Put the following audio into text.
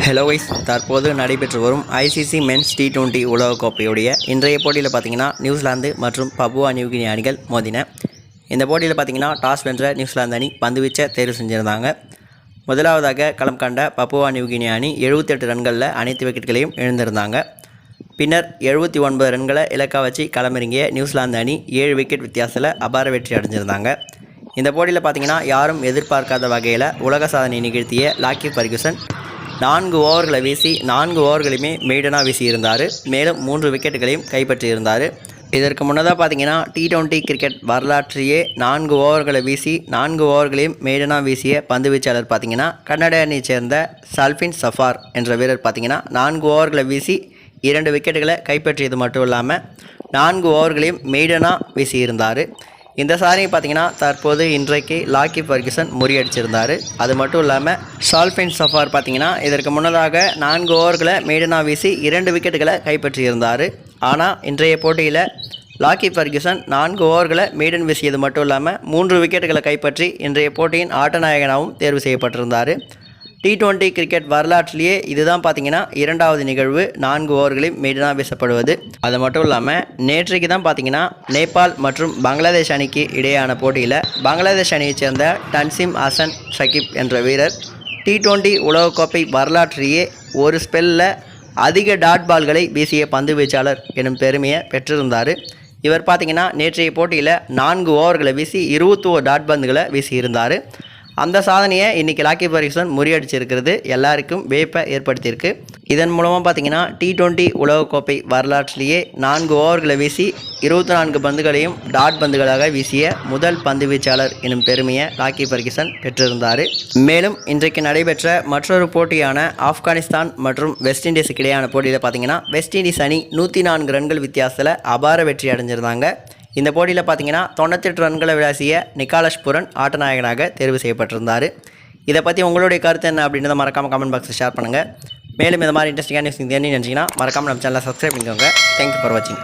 Hello wise தற்போது நடைபெற்று வரும் ஐசிசி மென்ஸ் T20 உலகக்கோப்பையுடைய இன்றைய போட்டியில் பார்த்தீங்கன்னா நியூசிலாந்து மற்றும் பப்புவா நியூகினி அணிகள் மோதின. இந்த போட்டியில் பார்த்தீங்கன்னா டாஸ் வென்ற நியூசிலாந்து அணி பந்துவீச்சை தேர்வு செஞ்சுருந்தாங்க. முதலாவதாக களம் கண்ட பப்புவா நியூகினி அணி 78 ரன்களில் அனைத்து விக்கெட்டுகளையும் இழந்திருந்தாங்க. பின்னர் 79 ரன்களை இலக்கா வச்சு களமிறங்கிய நியூசிலாந்து அணி 7 விக்கெட் வித்தியாசத்தில் அபார வெற்றி அடைஞ்சிருந்தாங்க. இந்த போட்டியில் பார்த்தீங்கன்னா யாரும் எதிர்பார்க்காத வகையில் உலக சாதனை நிகழ்த்திய லாக்கி ஃபெர்குசன் 4 ஓவர்களை வீசி 4 ஓவர்களையுமே மெய்டனாக வீசியிருந்தார். மேலும் 3 விக்கெட்டுகளையும் கைப்பற்றியிருந்தார். இதற்கு முன்னதாக பார்த்தீங்கன்னா T20 கிரிக்கெட் வரலாற்றிலேயே 4 ஓவர்களை வீசி 4 ஓவர்களையும் மெய்டனாக வீசிய பந்து வீச்சாளர் பார்த்தீங்கன்னா கன்னட அணியைச் சேர்ந்த சல்ஃபின் சஃபார் என்ற வீரர் பார்த்தீங்கன்னா 4 ஓவர்களை வீசி 2 விக்கெட்டுகளை கைப்பற்றியது மட்டும் இல்லாமல் 4 ஓவர்களையும் மெய்டனாக வீசியிருந்தார். இந்த சாதனையை பார்த்தீங்கன்னா தற்போது இன்றைக்கு லாக்கி ஃபெர்குசன் முறியடிச்சிருந்தார். அது மட்டும் இல்லாமல் சல்ஃபின் சஃபார் பார்த்தீங்கன்னா இதற்கு முன்னதாக 4 ஓவர்களை மெய்டனாக வீசி 2 விக்கெட்டுகளை கைப்பற்றியிருந்தார். ஆனால் இன்றைய போட்டியில் லாக்கி ஃபெர்குசன் 4 ஓவர்களை மெய்டன் வீசியது மட்டும் இல்லாமல் 3 விக்கெட்டுகளை கைப்பற்றி இன்றைய போட்டியின் ஆட்டநாயகனாகவும் தேர்வு செய்யப்பட்டிருந்தார். T20 கிரிக்கெட் வரலாற்றிலேயே இதுதான் பார்த்தீங்கன்னா 2வது நிகழ்வு 4 ஓவர்களையும் மெய்டனாக வீசப்படுவது. அது மட்டும் இல்லாமல் நேற்றைக்கு தான் பார்த்தீங்கன்னா நேபாள் மற்றும் பங்களாதேஷ் அணிக்கு இடையேயான போட்டியில் பங்களாதேஷ் அணியைச் சேர்ந்த தன்சிம் ஹசன் ஷகிப் என்ற வீரர் T20 உலகக்கோப்பை வரலாற்றிலேயே ஒரு ஸ்பெல்லில் அதிக டாட் பால்களை வீசிய பந்து வீச்சாளர் எனும் பெருமையை பெற்றிருந்தார். இவர் பார்த்தீங்கன்னா நேற்றைய போட்டியில் 4 ஓவர்களை வீசி 21 டாட் பந்துகளை வீசியிருந்தார். அந்த சாதனையை இன்றைக்கி லாக்கி ஃபெர்குசன் முறியடிச்சிருக்கிறது எல்லாருக்கும் வியப்பை ஏற்படுத்தியிருக்கு. இதன் மூலமாக பார்த்தீங்கன்னா T20 உலகக்கோப்பை வரலாற்றிலேயே 4 ஓவர்களை வீசி 24 பந்துகளையும் டாட் பந்துகளாக வீசிய முதல் பந்து வீச்சாளர் எனும் பெருமையை லாக்கி ஃபெர்குசன் பெற்றிருந்தார். மேலும் இன்றைக்கு நடைபெற்ற மற்றொரு போட்டியான ஆப்கானிஸ்தான் மற்றும் வெஸ்ட் இண்டீஸுக்கு இடையான போட்டியில் பார்த்தீங்கன்னா வெஸ்ட் இண்டீஸ் அணி 104 ரன்கள் வித்தியாசத்தில் அபார வெற்றி அடைஞ்சிருந்தாங்க. இந்த போட்டியில் பார்த்தீங்கன்னா 98 ரன்களை விளாசிய நிக்காலஸ் புரன் ஆட்டநாயகனாக தேர்வு செய்யப்பட்டிருந்தார். இதை பற்றி உங்களுடைய கருத்து என்ன அப்படின்றத மறக்காமல் கமெண்ட் பாக்ஸில் ஷேர் பண்ணுங்கள். மேலும் இந்த மாதிரி இன்ட்ரெஸ்டிங்கான நியூஸ் நினச்சிங்கன்னா மறக்காமல் நம்ம சேனலை சப்ஸ்கிரைப் பண்ணிக்கோங்க. தேங்க்யூ ஃபார் வாட்சிங்.